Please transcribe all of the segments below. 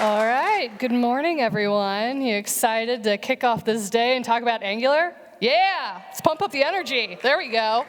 All right, good morning, everyone. You excited to kick off this day and talk about Angular? Yeah, let's pump up the energy. There we go.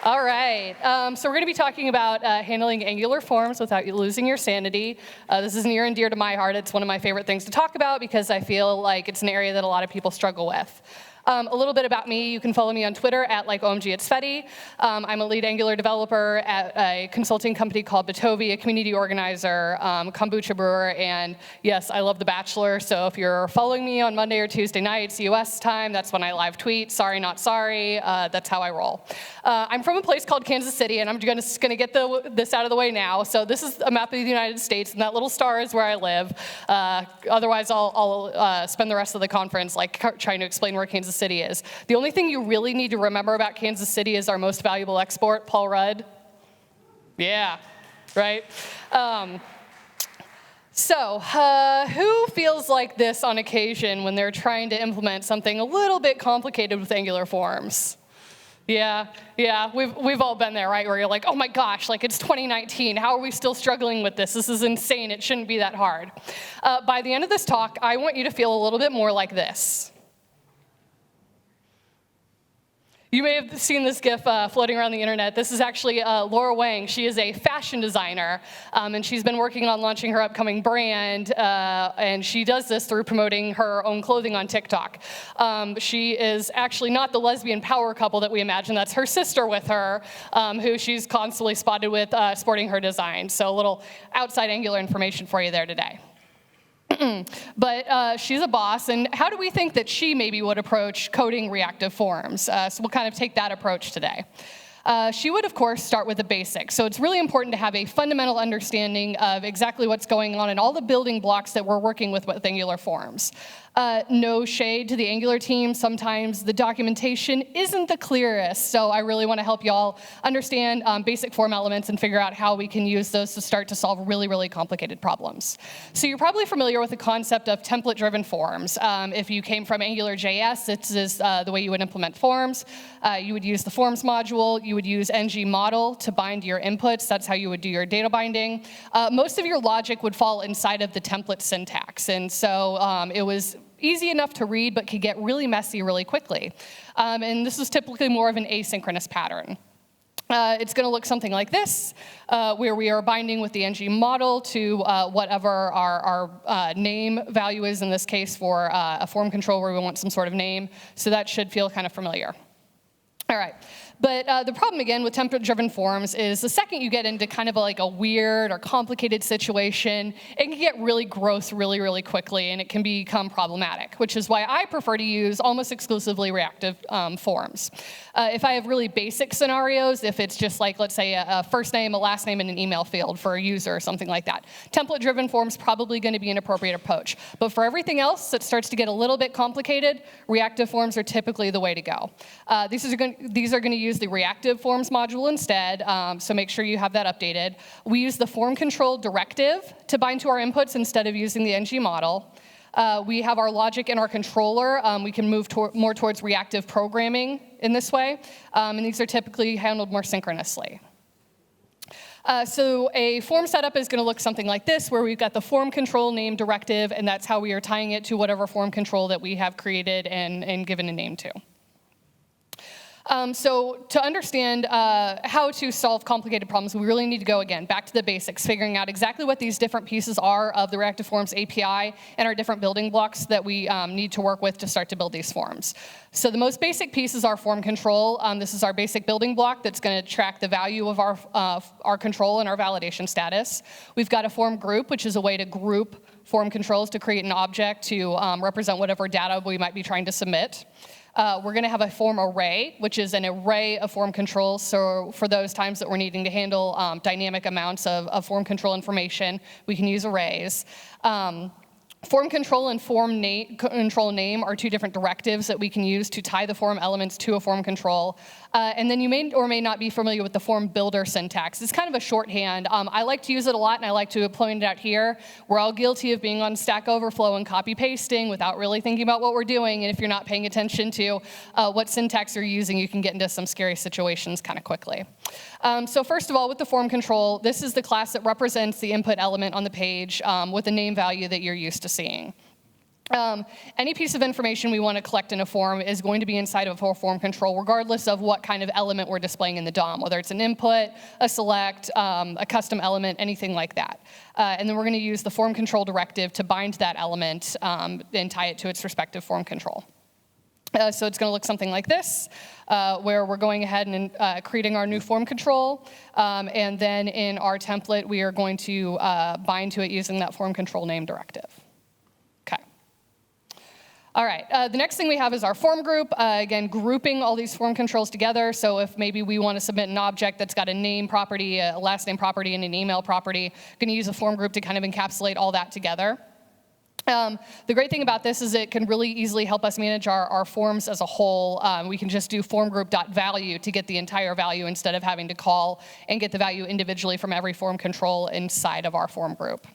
All right, so we're going to be talking about handling Angular forms without you losing your sanity. This is near and dear to my heart. It's one of my favorite things to talk about because I feel like it's an area that a lot of people struggle with. A little bit about me, you can follow me on Twitter at OMG@Sveti. I'm a lead Angular developer at a consulting company called Bitovi, a community organizer, kombucha brewer, and yes, I love The Bachelor, so if you're following me on Monday or Tuesday nights, US time, that's when I live tweet. Sorry, not sorry, that's how I roll. I'm from a place called Kansas City, and I'm gonna get this out of the way now. So this is a map of the United States, and that little star is where I live. Otherwise, I'll spend the rest of the conference trying to explain where Kansas City is. The only thing you really need to remember about Kansas City is our most valuable export, Paul Rudd. Yeah, right? Who feels like this on occasion when they're trying to implement something a little bit complicated with Angular forms? Yeah, we've all been there, right? Where you're like, oh my gosh, like it's 2019. How are we still struggling with this? This is insane. It shouldn't be that hard. By the end of this talk, I want you to feel a little bit more like this. You may have seen this GIF floating around the internet. This is actually Laura Wang. She is a fashion designer, and she's been working on launching her upcoming brand, and she does this through promoting her own clothing on TikTok. She is actually not the lesbian power couple that we imagine. That's her sister with her, who she's constantly spotted with sporting her design. So a little outside Angular information for you there today. But she's a boss, and how do we think that she maybe would approach coding reactive forms? So we'll kind of take that approach today. She would, of course, start with the basics. So it's really important to have a fundamental understanding of exactly what's going on and all the building blocks that we're working with Angular forms. No shade to the Angular team. Sometimes the documentation isn't the clearest, so I really want to help y'all understand basic form elements and figure out how we can use those to start to solve really, really complicated problems. So you're probably familiar with the concept of template-driven forms. If you came from AngularJS, this is the way you would implement forms. You would use the forms module. You would use ng model to bind your inputs. That's how you would do your data binding. Most of your logic would fall inside of the template syntax, and so it was easy enough to read, but could get really messy really quickly. And this is typically more of an asynchronous pattern. It's going to look something like this, where we are binding with the ng model to whatever our name value is, in this case for a form control where we want some sort of name. So that should feel kind of familiar. All right. But the problem, again, with template-driven forms is the second you get into kind of like a weird or complicated situation, it can get really gross really, really quickly, and it can become problematic, which is why I prefer to use almost exclusively reactive forms. If I have really basic scenarios, if it's just like, let's say, a first name, a last name, and an email field for a user or something like that, template-driven forms probably going to be an appropriate approach. But for everything else that starts to get a little bit complicated, reactive forms are typically the way to go. These are going to use the reactive forms module instead, so make sure you have that updated. We use the form control directive to bind to our inputs instead of using the ng model. We have our logic in our controller. We can move more towards reactive programming in this way, and these are typically handled more synchronously. So a form setup is going to look something like this, where we've got the form control name directive, and that's how we are tying it to whatever form control that we have created and given a name to. So to understand how to solve complicated problems, we really need to go, again, back to the basics, figuring out exactly what these different pieces are of the Reactive Forms API and our different building blocks that we need to work with to start to build these forms. So the most basic piece is our form control. This is our basic building block that's going to track the value of our control and our validation status. We've got a form group, which is a way to group form controls to create an object to represent whatever data we might be trying to submit. We're going to have a form array, which is an array of form controls. So for those times that we're needing to handle dynamic amounts of form control information, we can use arrays. Form control and form control name are two different directives that we can use to tie the form elements to a form control. And then you may or may not be familiar with the form builder syntax. It's kind of a shorthand. I like to use it a lot, and I like to point it out here. We're all guilty of being on Stack Overflow and copy pasting without really thinking about what we're doing. And if you're not paying attention to what syntax you're using, you can get into some scary situations kind of quickly. So first of all, with the form control, this is the class that represents the input element on the page with the name value that you're used to seeing. Any piece of information we want to collect in a form is going to be inside of a form control, regardless of what kind of element we're displaying in the DOM, whether it's an input, a select, a custom element, anything like that. And then we're going to use the form control directive to bind that element and tie it to its respective form control. So it's going to look something like this, where we're going ahead and creating our new form control. And then in our template, we are going to bind to it using that form control name directive. Okay. All right. The next thing we have is our form group. Again, grouping all these form controls together. So if maybe we want to submit an object that's got a name property, a last name property, and an email property, I'm going to use a form group to kind of encapsulate all that together. The great thing about this is it can really easily help us manage our forms as a whole. We can just do formGroup.value to get the entire value instead of having to call and get the value individually from every form control inside of our form group.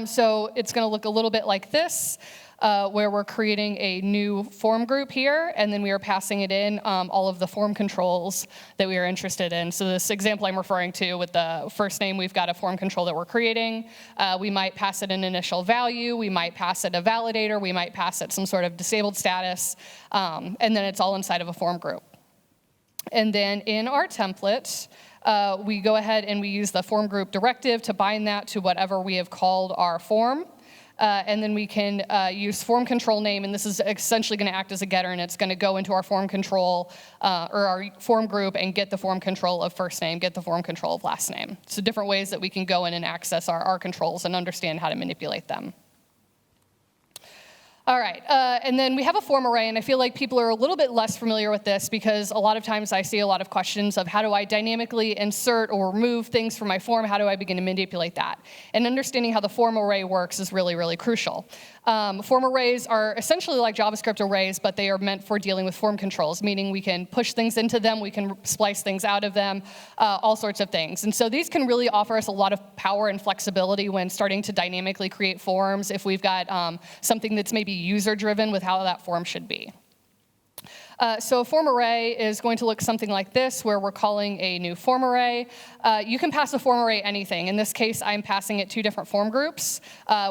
So it's going to look a little bit like this, where we're creating a new form group here, and then we are passing it in all of the form controls that we are interested in. So this example I'm referring to with the first name, we've got a form control that we're creating. We might pass it an initial value. We might pass it a validator. We might pass it some sort of disabled status, and then it's all inside of a form group. And then in our template, we go ahead and we use the form group directive to bind that to whatever we have called our form. And then we can use form control name, and this is essentially going to act as a getter, and it's going to go into our form control or our form group and get the form control of first name, get the form control of last name. So different ways that we can go in and access our controls and understand how to manipulate them. All right, and then we have a form array, and I feel like people are a little bit less familiar with this because a lot of times I see a lot of questions of how do I dynamically insert or remove things from my form, how do I begin to manipulate that? And understanding how the form array works is really, really crucial. Form arrays are essentially like JavaScript arrays, but they are meant for dealing with form controls, meaning we can push things into them, we can splice things out of them, all sorts of things. And so these can really offer us a lot of power and flexibility when starting to dynamically create forms if we've got something that's maybe user-driven with how that form should be. So a form array is going to look something like this, where we're calling a new form array. You can pass a form array anything. In this case, I'm passing it two different form groups,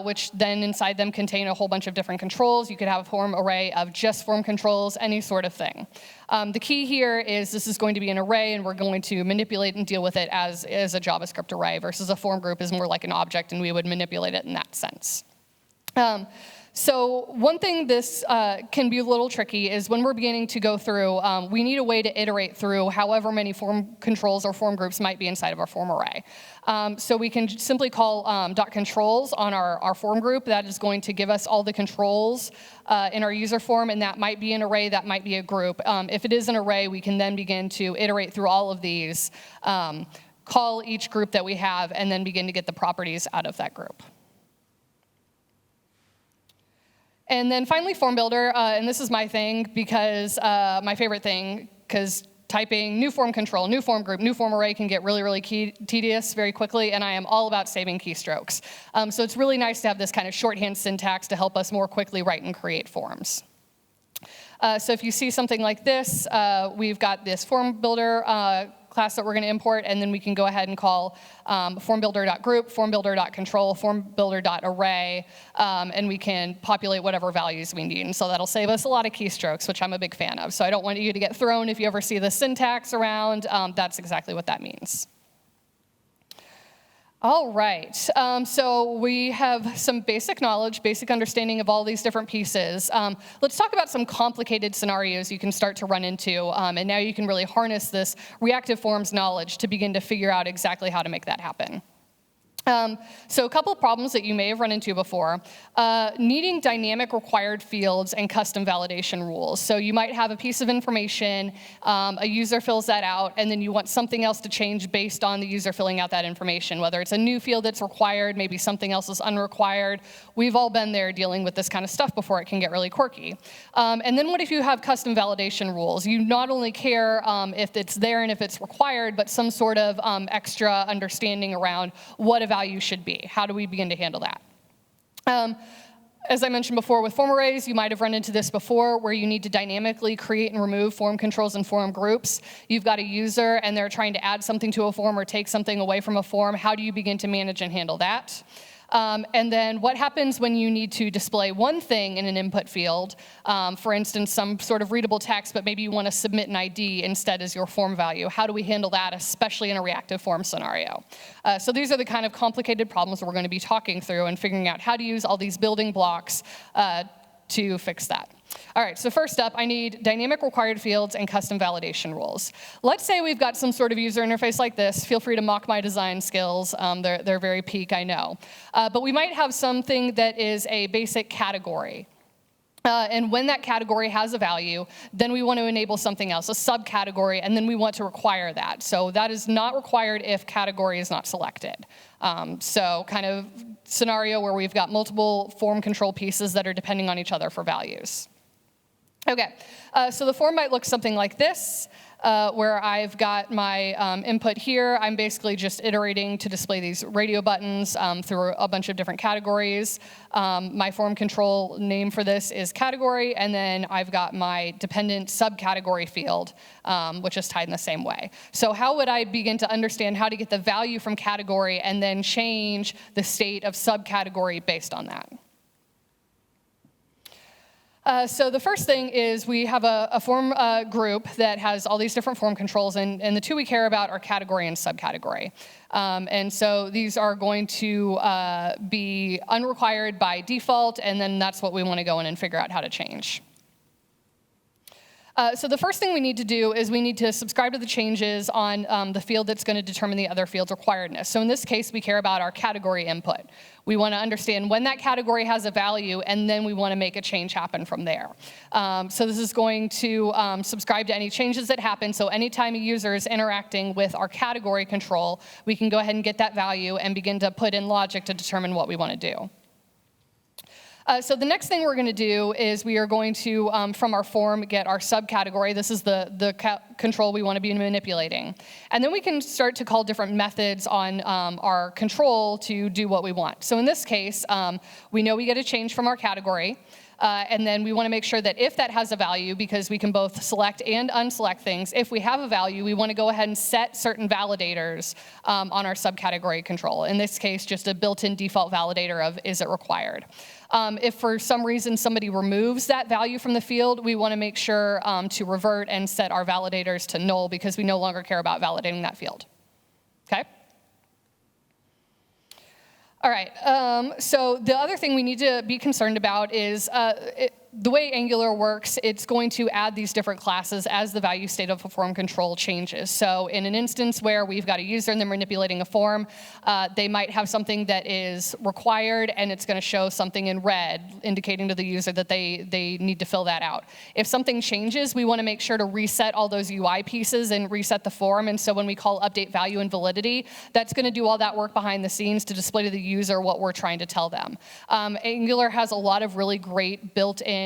which then inside them contain a whole bunch of different controls. You could have a form array of just form controls, any sort of thing. The key here is this is going to be an array, and we're going to manipulate and deal with it as a JavaScript array, versus a form group is more like an object, and we would manipulate it in that sense. So one thing this can be a little tricky is when we're beginning to go through, we need a way to iterate through however many form controls or form groups might be inside of our form array. So we can simply call .controls on our form group. That is going to give us all the controls in our user form, and that might be an array, that might be a group. If it is an array, we can then begin to iterate through all of these, call each group that we have, and then begin to get the properties out of that group. And then finally, form builder, and this is my thing because my favorite thing, because typing new form control, new form group, new form array can get really, really tedious very quickly, and I am all about saving keystrokes. So it's really nice to have this kind of shorthand syntax to help us more quickly write and create forms. So if you see something like this, we've got this form builder class that we're going to import, and then we can go ahead and call formBuilder.group, formBuilder.control, formBuilder.array, and we can populate whatever values we need. And so that'll save us a lot of keystrokes, which I'm a big fan of. So I don't want you to get thrown if you ever see the syntax around. That's exactly what that means. All right, so we have some basic knowledge, basic understanding of all these different pieces. Let's talk about some complicated scenarios you can start to run into, and now you can really harness this Reactive Forms knowledge to begin to figure out exactly how to make that happen. So a couple of problems that you may have run into before, needing dynamic required fields and custom validation rules. So you might have a piece of information, a user fills that out, and then you want something else to change based on the user filling out that information, whether it's a new field that's required, maybe something else is unrequired. We've all been there dealing with this kind of stuff before. It can get really quirky. And then what if you have custom validation rules? You not only care if it's there and if it's required, but some sort of extra understanding around what a value should be. How do we begin to handle that? As I mentioned before with form arrays, you might have run into this before where you need to dynamically create and remove form controls and form groups. You've got a user and they're trying to add something to a form or take something away from a form. How do you begin to manage and handle that? And then what happens when you need to display one thing in an input field, for instance, some sort of readable text, but maybe you want to submit an ID instead as your form value. How do we handle that, especially in a reactive form scenario? So these are the kind of complicated problems we're going to be talking through and figuring out how to use all these building blocks to fix that. All right, so first up, I need dynamic required fields and custom validation rules. Let's say we've got some sort of user interface like this. Feel free to mock my design skills. They're very peak, I know. But we might have something that is a basic category. And when that category has a value, then we want to enable something else, a subcategory, and then we want to require that. So that is not required if category is not selected. So kind of scenario where we've got multiple form control pieces that are depending on each other for values. Okay, so the form might look something like this, where I've got my input here. I'm basically just iterating to display these radio buttons through a bunch of different categories. My form control name for this is category, and then I've got my dependent subcategory field, which is tied in the same way. So how would I begin to understand how to get the value from category and then change the state of subcategory based on that? So the first thing is we have a form group that has all these different form controls, and the two we care about are category and subcategory. And so these are going to be unrequired by default, and then that's what we want to go in and figure out how to change. So the first thing we need to do is we need to subscribe to the changes on the field that's going to determine the other field's requiredness. So in this case, we care about our category input. We want to understand when that category has a value, and then we want to make a change happen from there. So this is going to subscribe to any changes that happen. So anytime a user is interacting with our category control, we can go ahead and get that value and begin to put in logic to determine what we want to do. So the next thing we're going to do is we are going to, from our form, get our subcategory. This is the control we want to be manipulating. And then we can start to call different methods on our control to do what we want. So in this case, we know we get a change from our category. And then we want to make sure that if that has a value, because we can both select and unselect things, if we have a value, we want to go ahead and set certain validators on our subcategory control. In this case, just a built-in default validator of is it required. If for some reason somebody removes that value from the field, we want to make sure to revert and set our validators to null because we no longer care about validating that field. Okay? All right, so the other thing we need to be concerned about is the way Angular works, it's going to add these different classes as the value state of a form control changes. So in an instance where we've got a user and they're manipulating a form, they might have something that is required and it's going to show something in red, indicating to the user that they need to fill that out. If something changes, we want to make sure to reset all those UI pieces and reset the form. And so when we call update value and validity, that's going to do all that work behind the scenes to display to the user what we're trying to tell them. Angular has a lot of really great built-in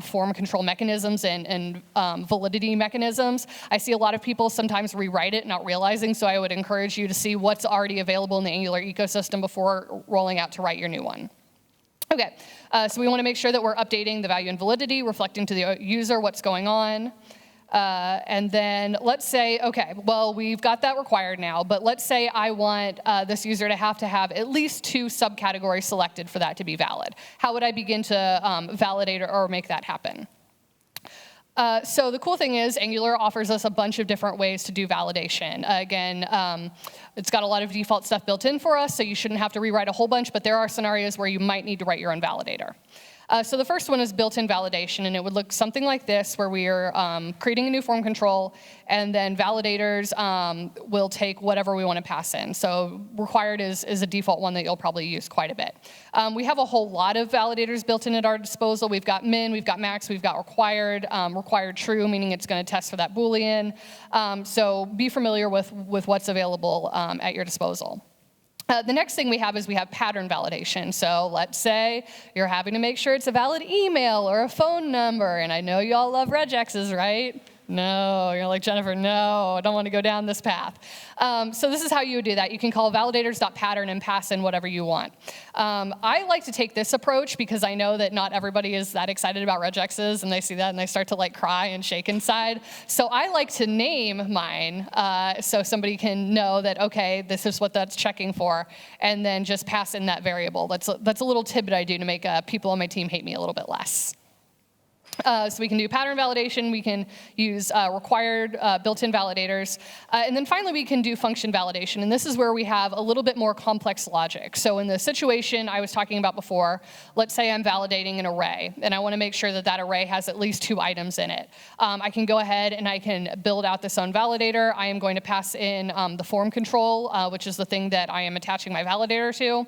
form control mechanisms and validity mechanisms. I see a lot of people sometimes rewrite it, not realizing, so I would encourage you to see what's already available in the Angular ecosystem before rolling out to write your new one. Okay, so we want to make sure that we're updating the value and validity, reflecting to the user what's going on. And then let's say, okay, well, we've got that required now, but let's say I want this user to have at least 2 subcategories selected for that to be valid. How would I begin to validate or make that happen? So the cool thing is Angular offers us a bunch of different ways to do validation. Again, it's got a lot of default stuff built in for us, so you shouldn't have to rewrite a whole bunch, but there are scenarios where you might need to write your own validator. So the first one is built-in validation, and it would look something like this, where we are creating a new form control, and then validators will take whatever we want to pass in. So required is a default one that you'll probably use quite a bit. We have a whole lot of validators built in at our disposal. We've got min, we've got max, we've got required, required true, meaning it's going to test for that Boolean. So be familiar with what's available at your disposal. The next thing we have is we have pattern validation. So let's say you're having to make sure it's a valid email or a phone number, and I know you all love regexes, right? No, you're like, Jennifer, no, I don't want to go down this path. So this is how you would do that. You can call validators.pattern and pass in whatever you want. I like to take this approach because I know that not everybody is that excited about regexes, and they see that and they start to like cry and shake inside. So I like to name mine so somebody can know that, okay, this is what that's checking for, and then just pass in that variable. That's a little tidbit I do to make people on my team hate me a little bit less. So we can do pattern validation, we can use required built-in validators, and then finally we can do function validation, and this is where we have a little bit more complex logic. So in the situation I was talking about before, let's say I'm validating an array, and I want to make sure that that array has at least 2 items in it. I can go ahead and I can build out this own validator. I am going to pass in the form control, which is the thing that I am attaching my validator to,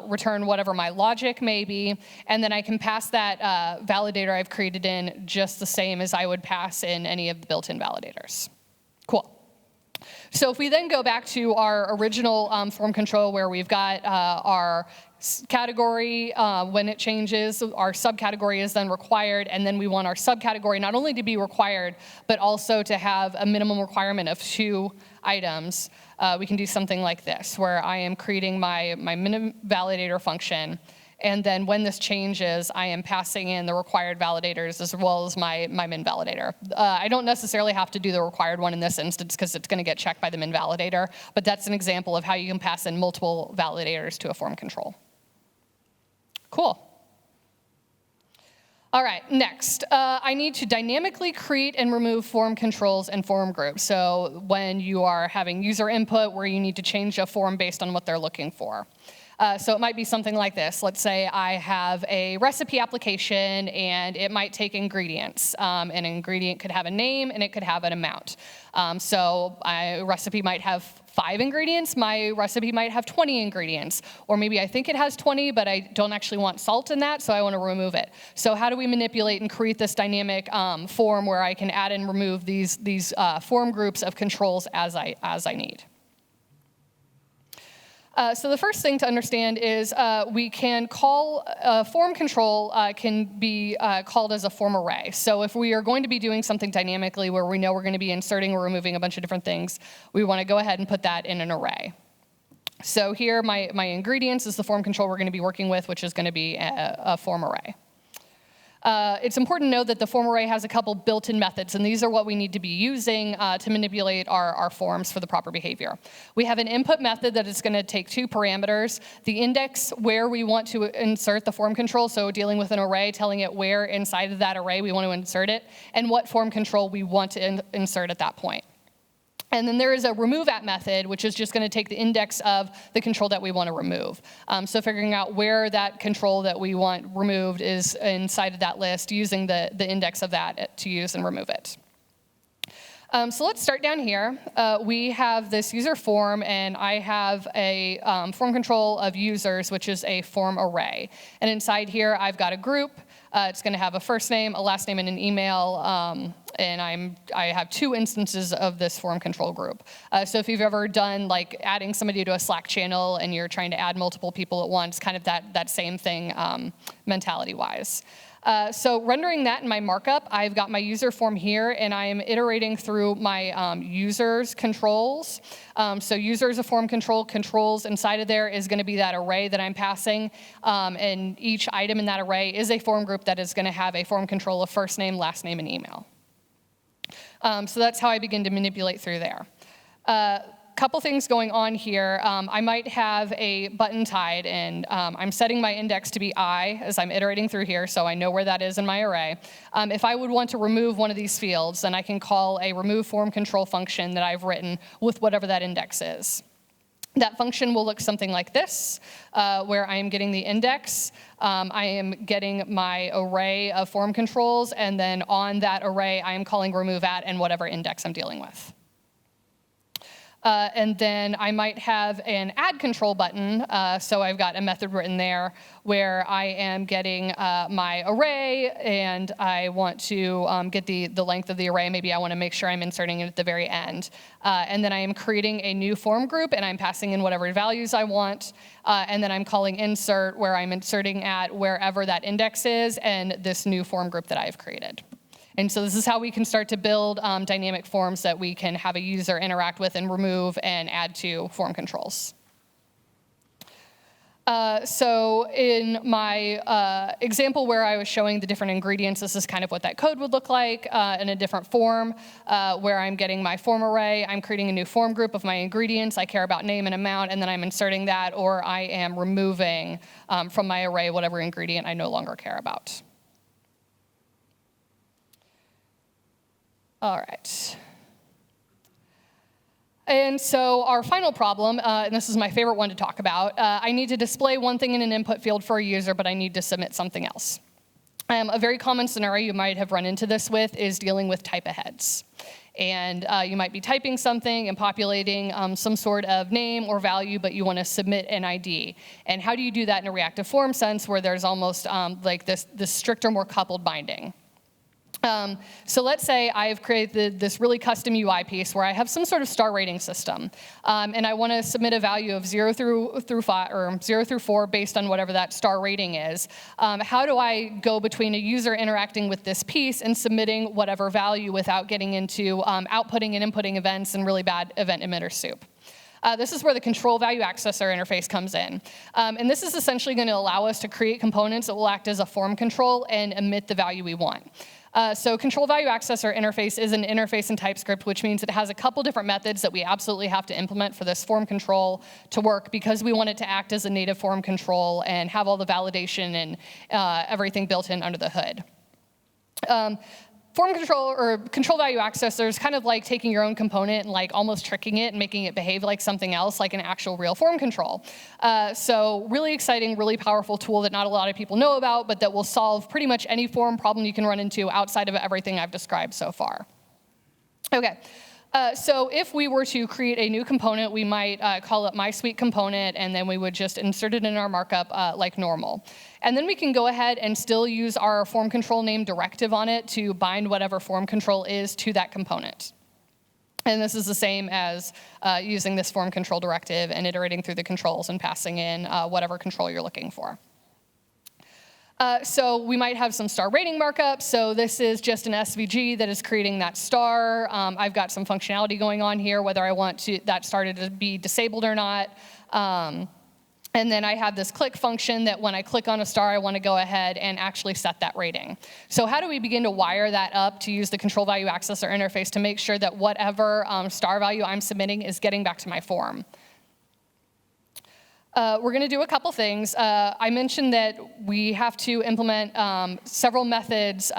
return whatever my logic may be, and then I can pass that validator I've created in just the same as I would pass in any of the built-in validators. Cool. So if we then go back to our original form control where we've got our category, when it changes, our subcategory is then required, and then we want our subcategory not only to be required, but also to have a minimum requirement of 2 items. We can do something like this, where I am creating my min validator function, and then when this changes, I am passing in the required validators as well as my min validator. I don't necessarily have to do the required one in this instance because it's going to get checked by the min validator, but that's an example of how you can pass in multiple validators to a form control. Cool. All right, next, I need to dynamically create and remove form controls and form groups. So when you are having user input where you need to change a form based on what they're looking for. So it might be something like this. Let's say I have a recipe application and it might take ingredients. An ingredient could have a name and it could have an amount. So a recipe might have 5 ingredients, my recipe might have 20 ingredients. Or maybe I think it has 20, but I don't actually want salt in that, so I want to remove it. So how do we manipulate and create this dynamic form where I can add and remove these form groups of controls as I need? So the first thing to understand is we can call a form control can be called as a form array. So if we are going to be doing something dynamically where we know we're going to be inserting or removing a bunch of different things, we want to go ahead and put that in an array. So here my ingredients is the form control we're going to be working with, which is going to be a form array. It's important to know that the form array has a couple built-in methods, and these are what we need to be using to manipulate our forms for the proper behavior. We have an input method that is going to take 2 parameters, the index where we want to insert the form control, so dealing with an array, telling it where inside of that array we want to insert it, and what form control we want to insert at that point. And then there is a remove at method, which is just going to take the index of the control that we want to remove. So figuring out where that control that we want removed is inside of that list, using the index of that to use and remove it. So let's start down here. We have this user form, and I have a form control of users, which is a form array. And inside here, I've got a group. It's going to have a first name, a last name, and an email. And I have 2 instances of this form control group. So if you've ever done like adding somebody to a Slack channel and you're trying to add multiple people at once, kind of that same thing mentality-wise. So rendering that in my markup, I've got my user form here, and I am iterating through my users controls. So user is a form control. Controls inside of there is going to be that array that I'm passing, and each item in that array is a form group that is going to have a form control of first name, last name, and email. So that's how I begin to manipulate through there. Couple things going on here. I might have a button tied, and I'm setting my index to be I as I'm iterating through here, so I know where that is in my array. If I would want to remove one of these fields, then I can call a remove form control function that I've written with whatever that index is. That function will look something like this, where I am getting the index, I am getting my array of form controls, and then on that array, I am calling remove at and whatever index I'm dealing with. And then I might have an add control button, so I've got a method written there where I am getting my array, and I want to get the length of the array. Maybe I want to make sure I'm inserting it at the very end. And then I am creating a new form group, and I'm passing in whatever values I want. And then I'm calling insert, where I'm inserting at wherever that index is and this new form group that I've created. And so this is how we can start to build dynamic forms that we can have a user interact with and remove and add to form controls. So in my example where I was showing the different ingredients, this is kind of what that code would look like in a different form, where I'm getting my form array, I'm creating a new form group of my ingredients, I care about name and amount, and then I'm inserting that, or I am removing from my array whatever ingredient I no longer care about. All right. And so our final problem, and this is my favorite one to talk about, I need to display one thing in an input field for a user, but I need to submit something else. A very common scenario you might have run into this with is dealing with type aheads. And you might be typing something and populating some sort of name or value, but you want to submit an ID. And how do you do that in a reactive form sense where there's almost like this stricter, more coupled binding? So let's say I've created this really custom UI piece where I have some sort of star rating system, and I want to submit a value of 0 through 5 or 0 through 4 based on whatever that star rating is. How do I go between a user interacting with this piece and submitting whatever value without getting into outputting and inputting events and really bad event emitter soup? This is where the Control Value Accessor interface comes in. And this is essentially going to allow us to create components that will act as a form control and emit the value we want. So Control Value Accessor interface is an interface in TypeScript, which means it has a couple different methods that we absolutely have to implement for this form control to work because we want it to act as a native form control and have all the validation and everything built in under the hood. Form control or Control Value Accessor is kind of like taking your own component and like almost tricking it and making it behave like something else, like an actual real form control. So really exciting, really powerful tool that not a lot of people know about, but that will solve pretty much any form problem you can run into outside of everything I've described so far. Okay. So if we were to create a new component, we might call it MySuiteComponent, and then we would just insert it in our markup like normal. And then we can go ahead and still use our form control name directive on it to bind whatever form control is to that component. And this is the same as using this form control directive and iterating through the controls and passing in whatever control you're looking for. So we might have some star rating markup. So this is just an SVG that is creating that star. I've got some functionality going on here, whether I want that star to be disabled or not. And then I have this click function that when I click on a star, I want to go ahead and actually set that rating. So how do we begin to wire that up to use the Control Value Accessor interface to make sure that whatever star value I'm submitting is getting back to my form? We're going to do a couple things. I mentioned that we have to implement several methods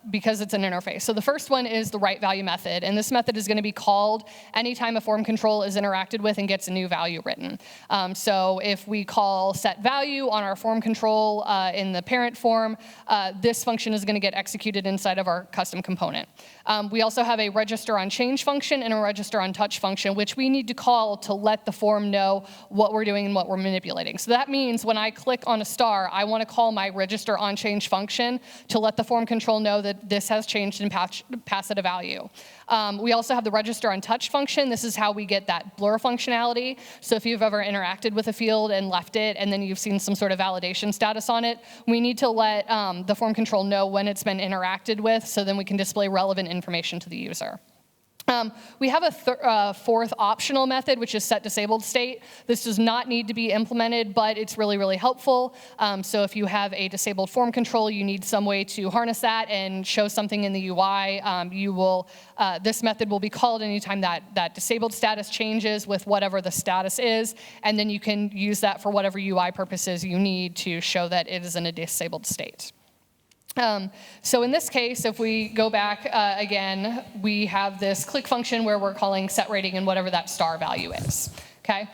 because it's an interface. So the first one is the write value method, and this method is going to be called anytime a form control is interacted with and gets a new value written. So if we call set value on our form control in the parent form, this function is going to get executed inside of our custom component. We also have a register on change function and a register on touch function, which we need to call to let the form know what we're doing and what we're manipulating. So that means when I click on a star, I want to call my register on change function to let the form control know that this has changed and pass it a value. We also have the register on touch function. This is how we get that blur functionality. So if you've ever interacted with a field and left it, and then you've seen some sort of validation status on it, we need to let the form control know when it's been interacted with, so then we can display relevant information to the user. We have a fourth optional method, which is set disabled state. This does not need to be implemented, but it's really, really helpful. So if you have a disabled form control, you need some way to harness that and show something in the UI, this method will be called anytime that disabled status changes with whatever the status is, and then you can use that for whatever UI purposes you need to show that it is in a disabled state. So in this case, if we go back again, we have this click function where we're calling set rating and whatever that star value is. Okay,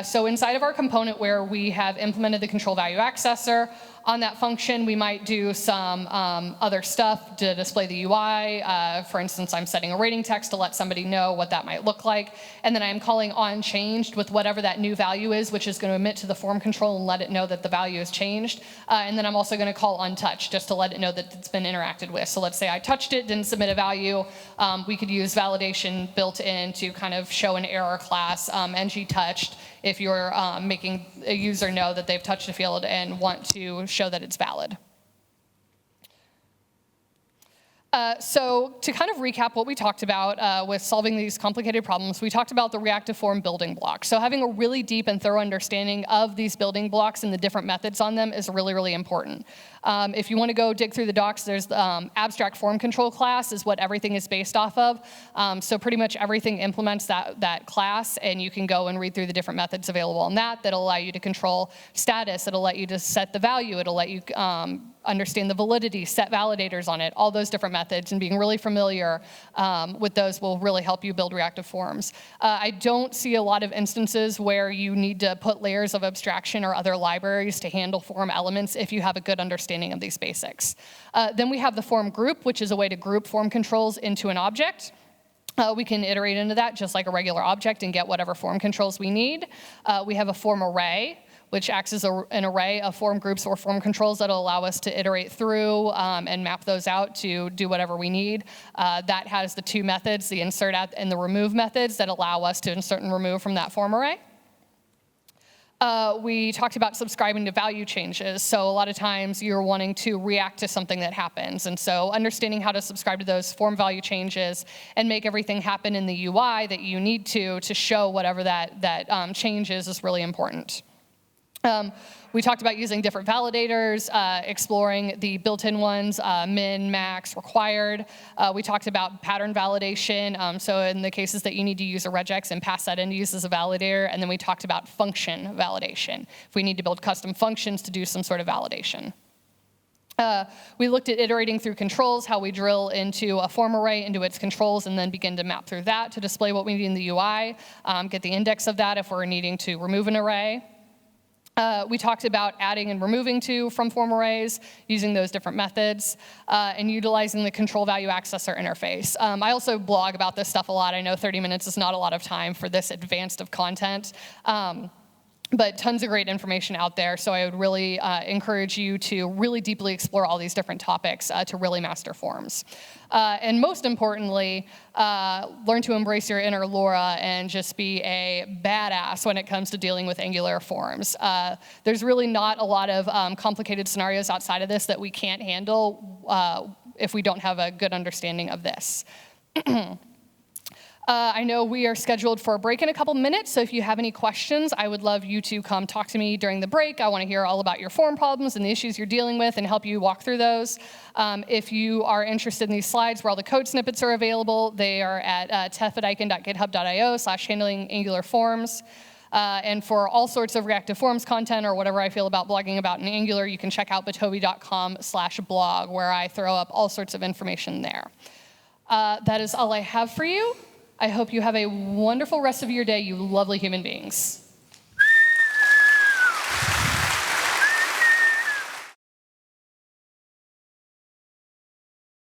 so inside of our component where we have implemented the Control Value Accessor, on that function we might do some other stuff to display the UI. For instance, I'm setting a rating text to let somebody know what that might look like, and then I'm calling onChanged with whatever that new value is, which is going to emit to the form control and let it know that the value has changed. And then I'm also going to call onTouch just to let it know that it's been interacted with. So let's say I touched it, didn't submit a value. We could use validation built in to kind of show an error class, ngTouched, if you're making a user know that they've touched a field and want to show that it's valid. So to kind of recap what we talked about with solving these complicated problems, we talked about the reactive form building blocks. So having a really deep and thorough understanding of these building blocks and the different methods on them is really, really important. If you want to go dig through the docs, there's the abstract form control class is what everything is based off of. So pretty much everything implements that class, and you can go and read through the different methods available on that. That'll allow you to control status. It'll let you to set the value. It'll let you understand the validity, set validators on it, all those different methods, and being really familiar with those will really help you build reactive forms. I don't see a lot of instances where you need to put layers of abstraction or other libraries to handle form elements if you have a good understanding of these basics. Then we have the form group, which is a way to group form controls into an object. We can iterate into that just like a regular object and get whatever form controls we need. We have a form array, which acts as an array of form groups or form controls that will allow us to iterate through and map those out to do whatever we need. That has the two methods, the insert and the remove methods, that allow us to insert and remove from that form array. We talked about subscribing to value changes. So a lot of times you're wanting to react to something that happens. And so understanding how to subscribe to those form value changes and make everything happen in the UI that you need to show whatever that change is really important. We talked about using different validators, exploring the built-in ones, min, max, required. We talked about pattern validation, so in the cases that you need to use a regex and pass that in to use as a validator. And then we talked about function validation, if we need to build custom functions to do some sort of validation. We looked at iterating through controls, how we drill into a form array into its controls and then begin to map through that to display what we need in the UI, get the index of that if we're needing to remove an array. We talked about adding and removing from form arrays, using those different methods, and utilizing the Control Value Accessor interface. I also blog about this stuff a lot. I know 30 minutes is not a lot of time for this advanced of content, but tons of great information out there. So I would really encourage you to really deeply explore all these different topics to really master forms. And most importantly, learn to embrace your inner Laura and just be a badass when it comes to dealing with Angular forms. There's really not a lot of complicated scenarios outside of this that we can't handle if we don't have a good understanding of this. I know we are scheduled for a break in a couple minutes, so if you have any questions, I would love you to come talk to me during the break. I want to hear all about your form problems and the issues you're dealing with and help you walk through those. If you are interested in these slides where all the code snippets are available, they are at tefadaiken.github.io/handling Angular forms. And for all sorts of reactive forms content or whatever I feel about blogging about in Angular, you can check out batobi.com/blog, where I throw up all sorts of information there. That is all I have for you. I hope you have a wonderful rest of your day, you lovely human beings.